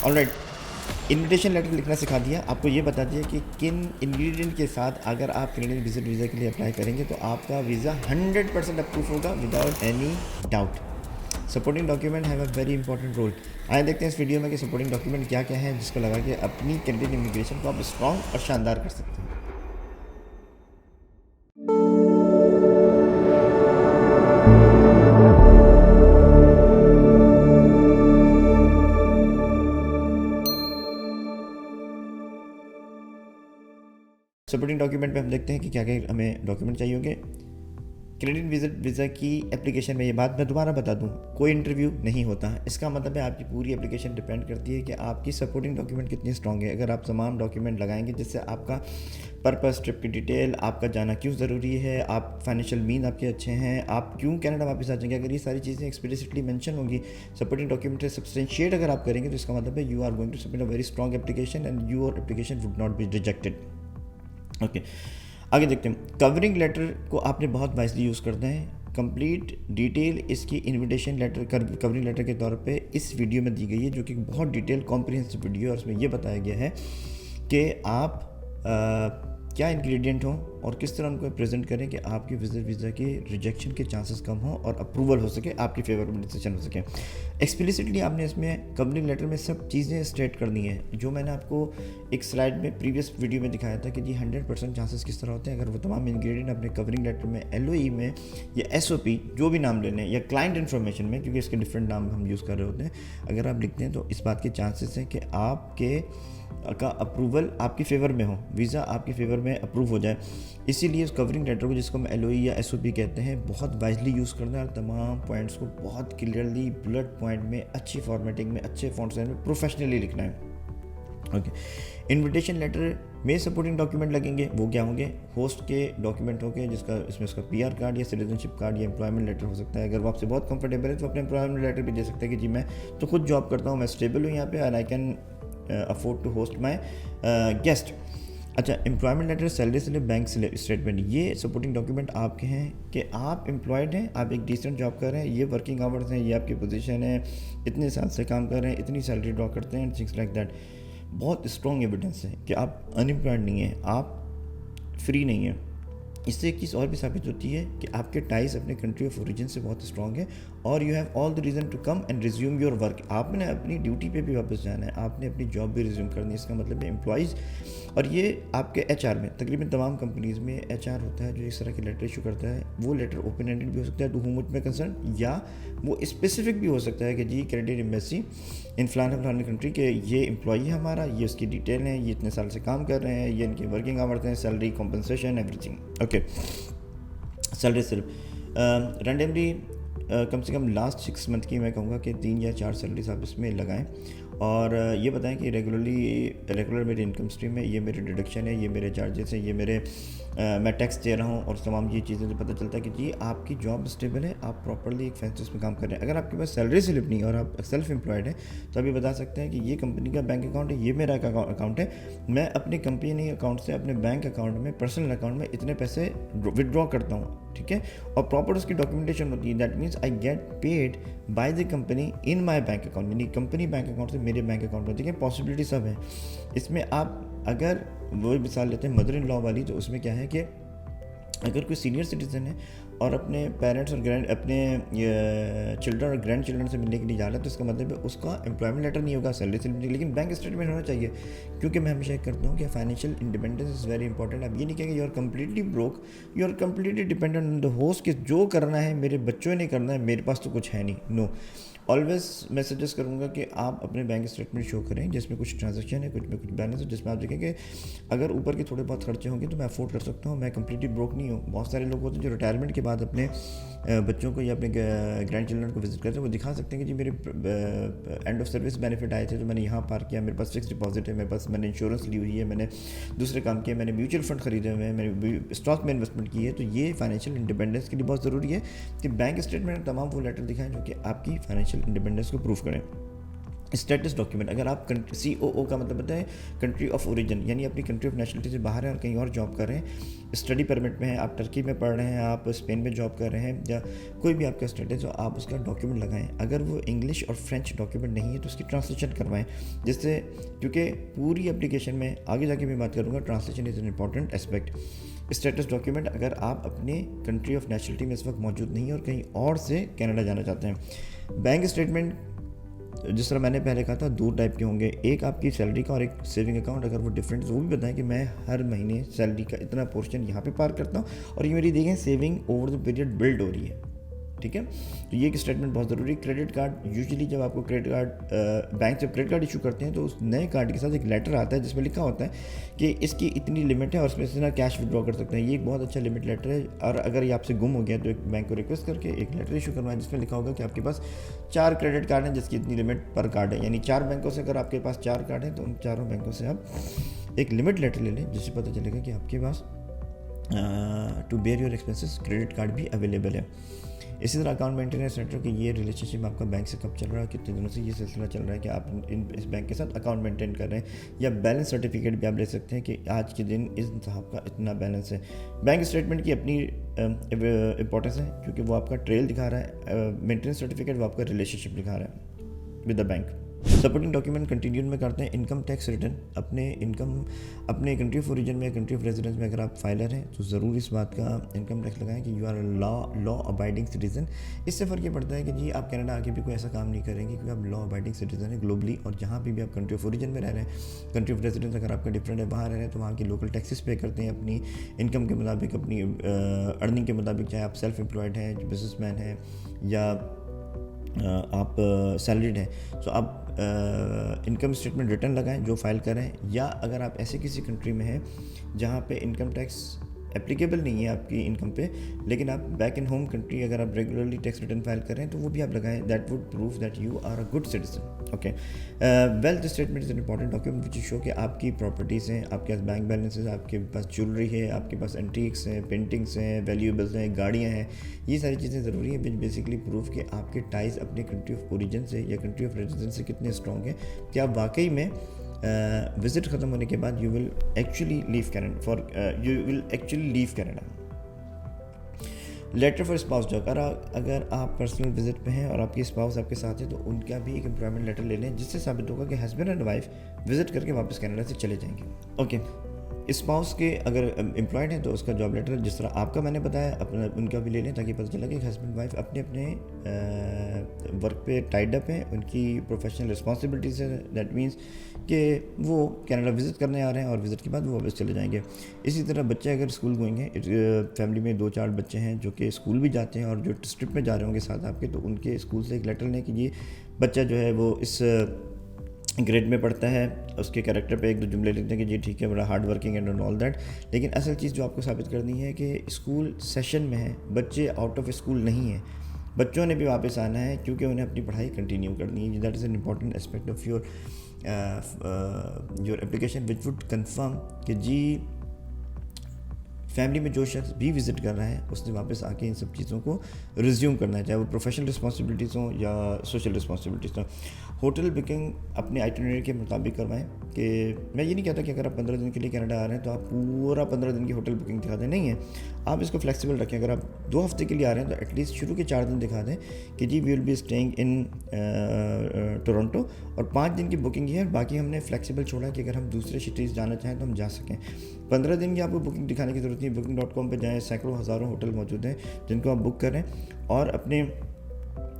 Alright, invitation letter लिखना सिखा दिया, आपको ये बता दिया कि किन इंग्रेडिएंट के साथ अगर आप कैनेडियन विजिट वीज़ा के लिए अप्लाई करेंगे तो आपका वीज़ा 100% अप्रूव होगा without any doubt. Supporting document have a very important role. आए देखते हैं इस वीडियो में कि सपोर्टिंग डॉक्यूमेंट क्या क्या है जिसको लगा के अपनी कैनेडियन इमिग्रेशन को आप स्ट्रॉन्ग और शानदार कर सकते हैं। सपोर्टिंग डॉक्यूमेंट पे हम देखते हैं कि क्या क्या हमें डॉक्यूमेंट चाहिए होंगे। कैनेडियन विजिट वीज़ा की एप्लीकेशन में ये बात मैं दोबारा बता दूं, कोई इंटरव्यू नहीं होता है। इसका मतलब है आपकी पूरी एप्लीकेशन डिपेंड करती है कि आपकी सपोर्टिंग डॉक्यूमेंट कितनी स्ट्रॉन्ग है। अगर आप तमाम डॉक्यूमेंट लगाएंगे जिससे आपका पर्पस, ट्रिप की डिटेल, आपका जाना क्यों ज़रूरी है, आप फाइनेंशियल मीन आपके अच्छे हैं, आप क्यों कनाडा वापस आ जाएंगे, अगर ये सारी चीज़ें एक्सप्लिसिटली मेंशन होंगी सपोर्टिंग डॉक्यूमेंट से सब्सटेंशिएट अगर आप करेंगे तो इसका मतलब है you are going to submit a very strong application and your application would not be rejected. Okay, आगे देखते हैं। कवरिंग लेटर को आपने बहुत वाइसली यूज़ करना है। कंप्लीट डिटेल इसकी इनविटेशन लेटर कवरिंग लेटर के तौर पे इस वीडियो में दी गई है, जो कि बहुत डिटेल कॉम्प्रिहेंसिव वीडियो है और उसमें यह बताया गया है कि आप क्या इंग्रेडिएंट हों और किस तरह उनको प्रेजेंट करें कि आपकी विजिट वीज़ा के रिजेक्शन के चांसेस कम हों और अप्रूवल हो सके, आपकी फेवर में डिसीजन हो सके। एक्सप्लिसिटली आपने इसमें कवरिंग लेटर में सब चीज़ें स्टेट करनी है जो मैंने आपको एक स्लाइड में प्रीवियस वीडियो में दिखाया था कि जी 100% चांसेस किस तरह होते हैं अगर वो तमाम इंग्रेडिएंट अपने कवरिंग लेटर में LOE में या SOP जो भी नाम लेने या क्लाइंट इन्फॉर्मेशन में, क्योंकि इसके डिफरेंट नाम हम यूज़ कर रहे होते हैं, अगर आप लिखते हैं तो इस बात के चांसेस हैं कि आपके का अप्रूवल आपकी फेवर में हो, वीज़ा आपकी फेवर में अप्रूव हो जाए। इसीलिए उस कवरिंग लेटर को, जिसको हम LOE या SOP कहते हैं, बहुत वाइजली यूज़ करना है और तमाम पॉइंट्स को बहुत क्लियरली बुलेट पॉइंट में, अच्छी फॉर्मेटिंग में, अच्छे फॉन्ट साइज में, प्रोफेशनली लिखना है। ओके, इनविटेशन लेटर में सपोर्टिंग डॉक्यूमेंट लगेंगे, वो क्या होंगे? होस्ट के डॉक्यूमेंट होंगे जिसका इसमें उसका PR कार्ड या सिटीजनशिप कार्ड या एम्प्लॉयमेंट लेटर हो सकता है। अगर वो आपसे बहुत कंफर्टेबल है तो अपने एम्प्लॉयमेंट लेटर भी दे सकते हैं कि जी मैं तो खुद जॉब करता हूँ, मैं स्टेबल हूँ यहाँ पे and I can afford to host my guest. अच्छा, employment letter, salary slip, bank statement, ये सपोर्टिंग डॉक्यूमेंट आपके हैं कि आप एम्प्लॉयड हैं, आप एक डिसेंट जॉब कर रहे हैं, ये वर्किंग आवर्स हैं, ये आपकी पोजीशन है, इतने साल से काम कर रहे हैं, इतनी सैलरी ड्रॉ करते हैं, थिंग्स लाइक दैट। बहुत स्ट्रॉन्ग एविडेंस है कि आप अनएम्प्लॉयड नहीं हैं, आप फ्री नहीं हैं। इससे एक चीज़ और भी साबित होती है कि आपके टाइज अपने कंट्री ऑफ ओरिजिन से बहुत स्ट्रॉन्ग है और you have all the reason to come and resume your work. आपने अपनी ड्यूटी पे भी वापस जाना है, आपने अपनी जॉब भी रिज्यूम करनी है। इसका मतलब है एम्प्लॉयज़, और ये आपके HR में तकरीबन तमाम कंपनीज़ में HR होता है जो इस तरह के लेटर इशू करता है। वो लेटर ओपन एंडेड भी हो सकता है to whom it may concern, या वो स्पेसिफिक भी हो सकता है कि जी कैनेडियन एम्बेसी इन फलाने कंट्री के ये एम्प्लॉई है हमारा, ये उसकी डिटेल है, ये इतने साल से काम कर रहे हैं, ये इनकी वर्किंग आवर्स हैं, salary, compensation, everything. Okay, salary slip randomly कम से कम लास्ट 6 मंथ की मैं कहूँगा कि 3 या 4 सैलरीज आप इसमें लगाएं और ये बताएं कि रेगुलर मेरी इनकम स्ट्रीम है, ये मेरे डिडक्शन है, ये मेरे चार्जेस हैं, ये मेरे मैं टैक्स दे रहा हूँ और तमाम ये चीज़ें से पता चलता है कि जी आपकी जॉब स्टेबल है, आप प्रॉपर्ली एक फैंसिस में काम कर रहे हैं। अगर आपके पास सैलरी स्लिप नहीं है और आप सेल्फ एम्प्लॉयड है तो आप ये बता सकते हैं कि ये कंपनी का बैंक अकाउंट है, ये मेरा अकाउंट है, मैं अपने कंपनी अकाउंट से अपने बैंक अकाउंट में, पर्सनल अकाउंट में इतने पैसे विदड्रॉ करता हूँ, ठीक है, और प्रॉपर उसकी डॉक्यूमेंटेशन होती है। That means I get paid by the company in my bank account, यानी कंपनी बैंक अकाउंट से मेरे बैंक अकाउंट में। देखिए पॉसिबिलिटी सब है इसमें। आप अगर वो मिसाल लेते हैं मदर इन लॉ वाली, तो उसमें क्या है कि अगर कोई सीनियर सिटीज़न है और अपने पेरेंट्स और अपने चिल्ड्रन और ग्रैंड चिल्ड्रन से मिलने के लिए जा रहा है तो इसका मतलब है उसका एम्प्लॉयमेंट लेटर नहीं होगा, सैलरी स्लिप नहीं, लेकिन बैंक स्टेटमेंट होना चाहिए। क्योंकि मैं हमेशा करता हूँ कि financial independence is very important. आप ये नहीं कहेंगे you are completely broke, you are completely dependent on the host कि जो करना है मेरे बच्चों ने करना है, मेरे पास तो कुछ है नहीं। नो, ऑलवेज मैं सजेस्ट करूँगा कि आप अपने बैंक स्टेटमेंट शो करें जिसमें कुछ ट्रांजैक्शन है, कुछ में कुछ बैलेंस है, जिसमें आप देखें कि अगर ऊपर के थोड़े बहुत खर्चे होंगे तो मैं अफोर्ड कर सकता हूँ, मैं कंप्लीटली ब्रोक नहीं हूँ। बहुत सारे लोग होते हैं जो रिटायरमेंट के बाद अपने बच्चों को या अपने ग्रैंड चिल्ड्रन को विजिट करते हैं, वो दिखा सकते हैं कि जी मेरे एंड ऑफ सर्विस बेनिफिट आए थे तो मैंने यहाँ पार किया, मेरे पास फिक्स डिपॉजिट है, मेरे पास मैंने इंश्योरेंस ली हुई है, मैंने दूसरे काम किए, मैंने म्यूचुअल फंड खरीदे हुए हैं, मैंने स्टॉक में इन्वेस्टमेंट की है। तो ये फाइनेंशियल इंडिपेंडेंस के लिए बहुत ज़रूरी है कि बैंक स्टेटमेंट तमाम वो लेटर दिखाएं जो कि आपकी फाइनेंशियल इंडिपेंडेंस को प्रूव करें। स्टेटस डॉक्यूमेंट, अगर आप COO का मतलब होता है कंट्री ऑफ ओरिजिन, यानी अपनी कंट्री ऑफ नेशनलिटी से बाहर हैं और कहीं और जॉब कर रहे हैं, स्टडी परमिट में हैं, आप टर्की में पढ़ रहे हैं, आप स्पेन में जॉब कर रहे हैं, या कोई भी आपका स्टेटस हो, आप उसका डॉक्यूमेंट लगाएं। अगर वो इंग्लिश और फ्रेंच डॉक्यूमेंट नहीं है तो उसकी ट्रांसलेशन करवाएं, जिससे, क्योंकि पूरी एप्लीकेशन में आगे जाके मैं बात करूँगा, translation is an important aspect. Status document, अगर आप अपने कंट्री ऑफ नेशनलिटी में इस वक्त मौजूद नहीं है और कहीं और से कनाडा जाना चाहते हैं। बैंक स्टेटमेंट, जिस तरह मैंने पहले कहा था, 2 टाइप के होंगे, एक आपकी सैलरी का और एक सेविंग अकाउंट। अगर वो डिफरेंट, वो भी बताएं कि मैं हर महीने सैलरी का इतना पोर्शन यहाँ पे पार करता हूँ और ये मेरी देखें saving over the period build हो रही है, ठीक है। तो ये एक स्टेटमेंट बहुत ज़रूरी है। क्रेडिट कार्ड, यूजुअली जब आपको क्रेडिट कार्ड बैंक जब क्रेडिट कार्ड इशू करते हैं तो उस नए कार्ड के साथ एक लेटर आता है जिसमें लिखा होता है कि इसकी इतनी लिमिट है और इसमें से ना कैश विड्रॉ कर सकते हैं। ये एक बहुत अच्छा लिमिट लेटर है, और अगर ये आपसे गुम हो गया तो एक बैंक को रिक्वेस्ट करके एक लेटर इशू करवाएं जिसमें लिखा होगा कि आपके पास 4 क्रेडिट कार्ड हैं जिसकी इतनी लिमिट पर कार्ड है, यानी 4 बैंकों से अगर आपके पास 4 कार्ड हैं तो उन चारों बैंकों से आप एक लिमिट लेटर ले लें, जिससे पता चलेगा कि आपके पास to bear your expenses credit card भी अवेलेबल है। इसी तरह अकाउंट मेंटेनेंस लेटर कि ये रिलेशनशिप आपका बैंक से कब चल रहा है, कितने दिनों से ये सिलसिला चल रहा है कि आप इस बैंक के साथ अकाउंट मेंटेन कर रहे हैं, या बैलेंस सर्टिफिकेट भी आप ले सकते हैं कि आज के दिन इस साहब का इतना बैलेंस है। बैंक स्टेटमेंट की अपनी इंपॉर्टेंस है क्योंकि वो आपका ट्रेल दिखा रहा है, मेंटेनेंस सर्टिफिकेट वो आपका रिलेशनशिप दिखा रहा है with the bank. Supporting document continue में करते हैं। इनकम टैक्स रिटर्न, अपने कंट्री ऑफ ओरिजिन में, कंट्री ऑफ रेजिडेंस में अगर आप फाइलर हैं तो ज़रूर इस बात का इनकम टैक्स लगाएं कि you are law abiding citizen. इससे फ़र्क ये पड़ता है कि जी आप कनाडा आके भी कोई ऐसा काम नहीं करेंगे क्योंकि आप लॉ अबाइडिंग सिटीजन हैं ग्लोबली, और जहाँ भी आप कंट्री ऑफ ओरिजिन में रह रहे हैं, कंट्री ऑफ रेजिडेंस अगर आपका डिफरेंट है, वहाँ रह रहे हैं तो वहाँ की लोकल टैक्सेस पे करते हैं अपनी इनकम के मुताबिक, अपनी अर्निंग के मुताबिक, चाहे आप सेल्फ एम्प्लॉयड हैं, बिजनेसमैन हैं, या आप सैलरीड हैं। तो आप इनकम स्टेटमेंट रिटर्न लगाएं जो फाइल करें, या अगर आप ऐसे किसी कंट्री में हैं जहाँ पे इनकम टैक्स एप्लीकेबल नहीं है आपकी इनकम पे, लेकिन आप बैक इन होम कंट्री अगर आप रेगुलरली टैक्स रिटर्न फाइल करें तो वो भी आप लगाएं। That would prove that you are a good citizen. Okay, wealth statement is an important document which show कि आपकी प्रॉपर्टीज़ हैं, आपके पास बैंक बैलेंस है, आपके पास ज्वेलरी है, आपके पास एंटीक्स हैं, पेंटिंग्स हैं, वैल्यूएबल्स हैं, गाड़ियाँ हैं। ये सारी चीज़ें ज़रूरी हैं विच बेसिकली प्रूव कि आपके टाइज अपने कंट्री ऑफ ओरिजिन से या कंट्री ऑफ रेजिडेंस से कितने स्ट्रॉन्ग हैं कि आप वाकई में विज़िट ख़त्म होने के बाद you will actually leave Canada. Letter for spouse job, अगर आप पर्सनल विजिट पे हैं और आपकी स्पाउस आपके साथ है तो उनका भी एक एम्प्लॉयमेंट लेटर ले लें जिससे साबित होगा कि हस्बैंड एंड वाइफ विजिट करके वापस कनाडा से चले जाएंगे। ओके, स्पाउस के अगर एम्प्लॉयड हैं तो उसका जॉब लेटर जिस तरह आपका मैंने बताया अपना उनका भी ले लें ताकि पता चला कि हस्बैंड वाइफ अपने अपने वर्क पे टाइड अप हैं, उनकी प्रोफेशनल रिस्पॉन्सिबिलिटीज है। दैट मीन्स कि वो कनाडा विज़िट करने आ रहे हैं और विज़िट के बाद वो वापस चले जाएंगे। इसी तरह बच्चे अगर स्कूल गोइंग हैं, फैमिली में 2-4 बच्चे हैं जो कि स्कूल भी जाते हैं और जो ट्रिप में जा रहे होंगे साथ आपके, तो उनके स्कूल से एक लेटर लें कि ये बच्चा जो है वो इस ग्रेड में पढ़ता है, उसके कैरेक्टर पे 1-2 जुमले लिखते हैं कि जी ठीक है, बड़ा hard working and all that. लेकिन असल चीज़ जो आपको साबित करनी है कि स्कूल सेशन में है, बच्चे आउट ऑफ स्कूल नहीं है, बच्चों ने भी वापस आना है क्योंकि उन्हें अपनी पढ़ाई कंटिन्यू करनी है। That is an important aspect of your application which would confirm कि जी फैमिली में जो शख्स भी विज़िट कर रहा है उसने वापस आके इन सब चीज़ों को रिज्यूम करना है, चाहे वो प्रोफेशनल रिस्पॉन्सिबिलिटीज़ हों या सोशल रिस्पॉन्सिबिलिटीज़ हों। होटल बुकिंग अपने आइटिनरी के मुताबिक करवाएं कि मैं ये नहीं कहता कि अगर आप 15 दिन के लिए कनाडा आ रहे हैं तो आप पूरा 15 दिन की होटल बुकिंग दिखा दें, नहीं है, आप इसको फ्लेक्सिबल रखें। अगर आप 2 हफ्ते के लिए आ रहे हैं तो एटलीस्ट शुरू के 4 दिन दिखा दें कि जी we will be staying in Toronto, और 5 दिन की बुकिंग है, बाकी हमने फ्लेक्सिबल छोड़ा कि अगर हम दूसरे सिटीज़ जाना चाहें तो हम जा सकें। 15 दिन की आपको बुकिंग दिखाने की ज़रूरत नहीं है। booking.com पे जाएँ, सैकड़ों हज़ारों होटल मौजूद हैं जिनको आप बुक करें और अपने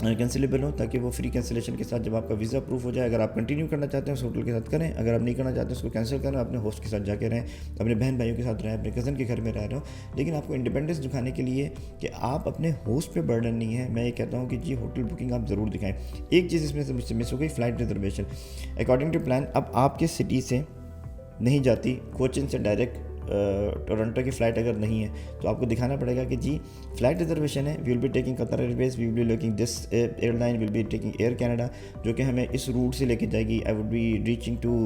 कैंसिलेबल हो ताकि वो फ्री कैंसिलेशन के साथ जब आपका वीज़ा अप्रूव हो जाए, अगर आप कंटिन्यू करना चाहते हैं उस होटल के साथ करें, अगर आप नहीं करना चाहते उसको कैंसिल करें, अपने होस्ट के साथ जाके रहें, अपने बहन भाइयों के साथ रहें, अपने कज़न के घर में रह रहे हो। लेकिन आपको इंडिपेंडेंस दिखाने के लिए कि आप अपने होस्ट पे बर्डन नहीं है, मैं ये कहता हूँ कि जी होटल बुकिंग आप ज़रूर दिखाएँ। एक चीज़ इसमें से मुझसे मिस हो गई, flight reservation according to plan अब आपके सिटी से नहीं जाती, कोचिन से डायरेक्ट टोरंटो की फ़्लाइट अगर नहीं है तो आपको दिखाना पड़ेगा कि जी फ़्लाइट रिजर्वेशन है, we will be taking Qatar Airways, we will be looking this airline, will be taking Air Canada, जो कि हमें इस रूट से लेके जाएगी। I would be reaching to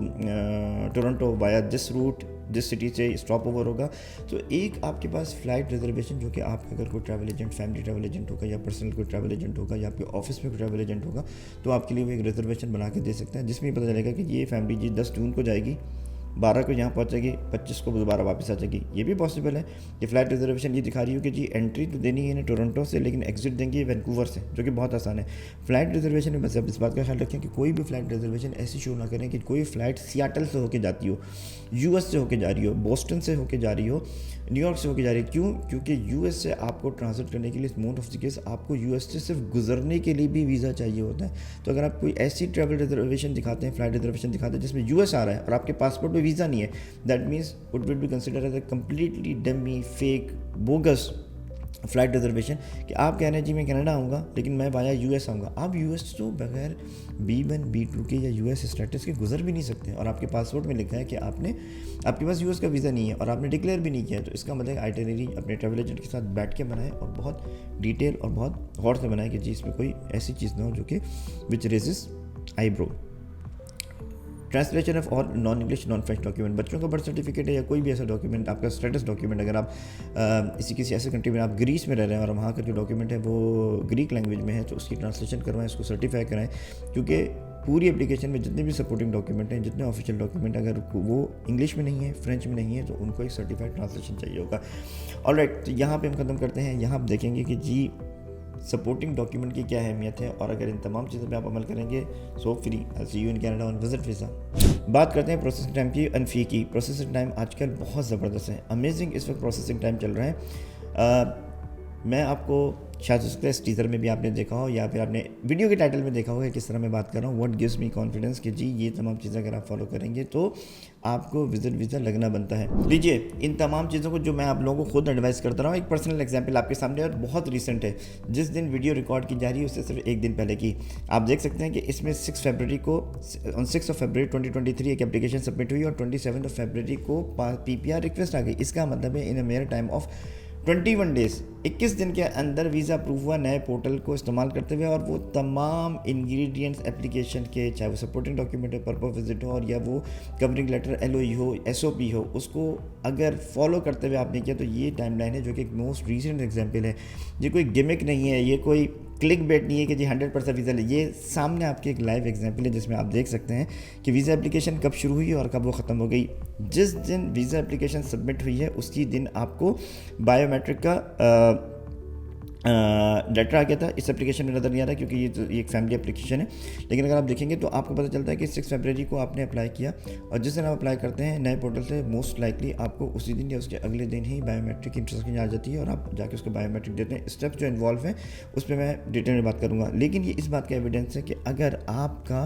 Toronto via this route, जिस सिटी से स्टॉप ओवर होगा। तो एक आपके पास फ़्लाइट रिजर्वेशन जो कि आपका अगर कोई travel agent, family travel agent होगा या पर्सनल कोई ट्रैवल एजेंट होगा या आपके ऑफिस में कोई ट्रैवल एजेंट होगा, तो आपके लिए वो एक रिजर्वेशन बना के दे सकता है, जिसमें पता चलेगा कि ये फैमिली जी 10 जून को जाएगी, 12 को यहाँ पहुँचेगी, 25 को दोबारा वापस आ जाएगी। ये भी पॉसिबल है। ये फ़्लाइट रिजर्वेशन ये दिखा रही हो कि जी एंट्री तो देनी है इन्हें टोरंटो से, लेकिन एग्जिट देंगे वैंकूवर से, जो कि बहुत आसान है। फ़्लाइट रिजर्वेशन में बस अब इस बात का ख्याल रखें कि कोई भी फ़्लाइट रिजर्वेशन ऐसी शो ना करें कि कोई फ़्लाइट सियाटल से होकर जाती हो, यूएस से होकर जा रही हो, बोस्टन से होकर जा रही हो, न्यूयॉर्क से होकर जा रही है। क्यों? क्योंकि यूएस से आपको ट्रांजिट करने के लिए मोस्ट ऑफ द केस आपको यूएस से सिर्फ गुजरने के लिए भी वीज़ा चाहिए होता है। तो अगर आप कोई ऐसी ट्रैवल रिजर्वेशन दिखाते हैं, फ्लाइट रिजर्वेशन दिखाते हैं जिसमें यूएस आ रहा है और आपके पासपोर्ट में वीज़ा नहीं है, that means it will be consider as a completely dummy, fake, bogus flight reservation कि आप कह रहे हैं जी मैं कनाडा आऊँगा लेकिन मैं वाया यूएस आऊँगा। आप यूएस तो बगैर B1 B2 के या यूएस स्टेटस के गुजर भी नहीं सकते, और आपके पासपोर्ट में लिखा है कि आपके पास यूएस का वीज़ा नहीं है और आपने डिक्लेयर भी नहीं किया। तो इसका मतलब आइटिनरी अपने ट्रैवल एजेंट के साथ बैठ के बनाए और बहुत डिटेल और बहुत गौर से बनाए कि जी इसमें कोई ऐसी चीज़ ना हो जो कि which raises eyebrow. Translation of all non English non French document, बच्चों का बर्थ सर्टिफिकेट है या कोई भी ऐसा डॉक्यूमेंट, आपका स्टेटस डॉक्यूमेंट, अगर आप किसी ऐसे कंट्री में, आप ग्रीस में रह रहे हैं और वहाँ का जो डॉक्यूमेंट है वो ग्रीक लैंग्वेज में है, तो उसकी ट्रांसलेशन करवाएं, उसको सर्टिफाई कराएं। क्योंकि पूरी एप्लीकेशन में जितने भी सपोर्टिंग डॉक्यूमेंट हैं, जितने ऑफिशियल डॉक्यूमेंट, अगर वो इंग्लिश में नहीं है, फ्रेंच में नहीं है, तो उनको एक सर्टिफाइड ट्रांसलेशन चाहिए होगा। ऑलराइट, तो यहाँ पे हम खत्म करते हैं। यहाँ आप देखेंगे कि जी सपोर्टिंग डॉक्यूमेंट की क्या अहमियत है, और अगर इन तमाम चीज़ों पे आप अमल करेंगे so free. I see you in Canada on visit visa. बात करते हैं प्रोसेसिंग टाइम की, अनफी की। प्रोसेसिंग टाइम आजकल बहुत ज़बरदस्त है, अमेजिंग इस वक्त प्रोसेसिंग टाइम चल रहा है। मैं आपको शायद उसके इस टीज़र में भी आपने देखा हो या फिर आपने वीडियो के टाइटल में देखा होगा किस तरह मैं बात कर रहा हूँ, व्हाट गिव्स मी कॉन्फिडेंस कि जी ये तमाम चीज़ें अगर आप फॉलो करेंगे तो आपको विजिट वीज़ा लगना बनता है। लीजिए इन तमाम चीज़ों को जो मैं आप लोगों को खुद एडवाइस करता रहा हूँ, एक पर्सनल एग्जांपल आपके सामने और बहुत रिसेंट है, जिस दिन वीडियो रिकॉर्ड की जा रही है उससे सिर्फ एक दिन पहले की। आप देख सकते हैं कि इसमें 6 फरवरी को, ऑन 6 फरवरी 2023 एक एप्लीकेशन सबमिट हुई और 27 फरवरी को PPR रिक्वेस्ट आ गई। इसका मतलब है इन अ मेयर टाइम ऑफ 21 डेज़, 21 दिन के अंदर वीज़ा अप्रूव हुआ नए पोर्टल को इस्तेमाल करते हुए, और वो तमाम इंग्रेडिएंट्स एप्लीकेशन के, चाहे वो सपोर्टिंग डॉक्यूमेंट हो, पर्पस विजिट हो, और या वो कवरिंग लेटर LOE हो, SOP हो, उसको अगर फॉलो करते हुए आपने किया तो ये टाइमलाइन है जो कि एक मोस्ट रीसेंट एग्जांपल है। ये कोई गिमिक नहीं है, ये कोई क्लिक बेट नहीं है कि जी 100% वीज़ा ले। ये सामने आपके एक लाइव एग्जांपल है जिसमें आप देख सकते हैं कि वीज़ा एप्लीकेशन कब शुरू हुई और कब वो ख़त्म हो गई। जिस दिन वीज़ा एप्लीकेशन सबमिट हुई है उसी दिन आपको बायोमेट्रिक का लेटर आ गया था। इस एप्लीकेशन में नज़र नहीं आ रहा क्योंकि ये एक फैमिली एप्लीकेशन है, लेकिन अगर आप देखेंगे तो आपको पता चलता है कि 6 फरवरी को आपने अप्लाई किया, और जिस दिन आप अप्लाई करते हैं नए पोर्टल से, मोस्ट लाइकली आपको उसी दिन या उसके अगले दिन ही बायोमेट्रिक की इंस्ट्रक्शन आ जाती है और आप जाके उसको बायोमेट्रिक देते हैं। स्टेप्स जो इन्वॉल्व हैं उस पर मैं डिटेल में बात करूँगा, लेकिन ये इस बात का एविडेंस है कि अगर आपका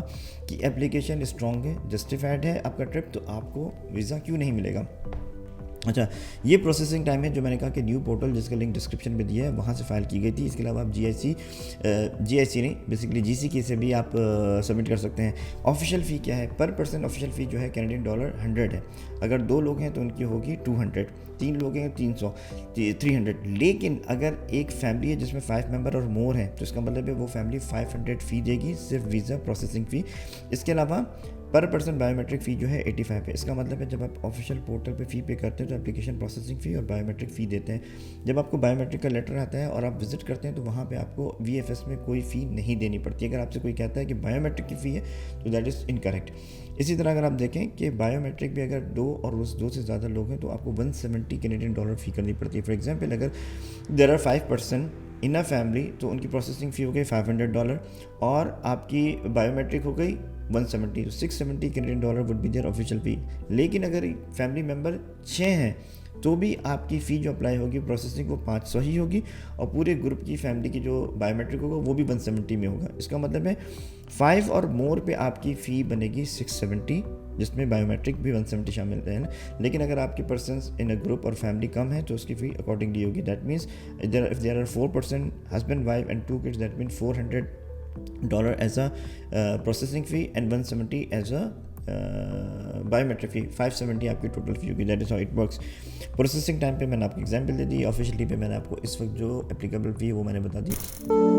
की एप्लीकेशन स्ट्रॉन्ग है, जस्टिफाइड है आपका ट्रिप, तो आपको वीज़ा क्यों नहीं मिलेगा। अच्छा, ये प्रोसेसिंग टाइम है जो मैंने कहा कि न्यू पोर्टल जिसका लिंक डिस्क्रिप्शन में दिया है वहाँ से फाइल की गई थी। इसके अलावा आप GIC नहीं, बेसिकली GCK से भी आप सबमिट कर सकते हैं। ऑफिशियल फ़ी क्या है? पर पर्सन ऑफिशियल फ़ी जो है कैनेडियन डॉलर 100 है। अगर 2 लोग हैं तो उनकी होगी 200, 3 लोग हैं 300, 300। लेकिन अगर एक फैमिली है जिसमें 5 मेंबर और मोर हैं तो इसका मतलब है वो फैमिली 500 फ़ी देगी, सिर्फ वीज़ा प्रोसेसिंग फ़ी। इसके अलावा पर पर्सन बायोमेट्रिक फ़ी जो है 85 है। इसका मतलब है जब आप ऑफिशियल पोर्टल पे फ़ी पे करते हैं तो एप्लीकेशन प्रोसेसिंग फ़ी और बायोमेट्रिक फ़ी देते हैं। जब आपको बायोमेट्रिक का लेटर आता है और आप विजिट करते हैं तो वहाँ पे आपको VFS में कोई फ़ी नहीं देनी पड़ती। अगर आपसे कोई कहता है कि बायोमेट्रिक की फ़ी है तो दैट इज़ इनकरेक्ट। इसी तरह अगर आप देखें कि बायोमेट्रिक भी अगर 2 और उस 2 से ज़्यादा लोग हैं तो आपको 170 कैनेडियन डॉलर फ़ी करनी पड़ती है। फॉर एग्जाम्पल अगर there are 5 person in a family तो उनकी प्रोसेसिंग फ़ी हो गई $500 और आपकी बायोमेट्रिक हो गई 170, तो 670 Canadian dollar would be their official fee. लेकिन अगर फैमिली मेम्बर 6 हैं तो भी आपकी फ़ी जो अप्लाई होगी प्रोसेसिंग वो 500 ही होगी, और पूरे ग्रुप की फैमिली की जो बायोमेट्रिक होगा वो भी 170 में होगा। इसका मतलब है 5 और मोर पे आपकी फ़ी बनेगी 670, जिसमें बायोमेट्रिक भी 170 शामिल है ना। लेकिन अगर आपके पर्सनस इन अ ग्रुप और फैमिली कम है तो उसकी फ़ी अकॉर्डिंगली होगी। That means if there are 4 person, husband wife and 2 kids, that mean $400 as a processing fee and 170 as a biometric fee 570 आपकी टोटल फ़ी होगी। That is how it works. Processing time पे मैंने आपको example दे दी, officially पे मैंने आपको इस वक्त जो एप्लीकेबल फ़ी है वो मैंने बता दी।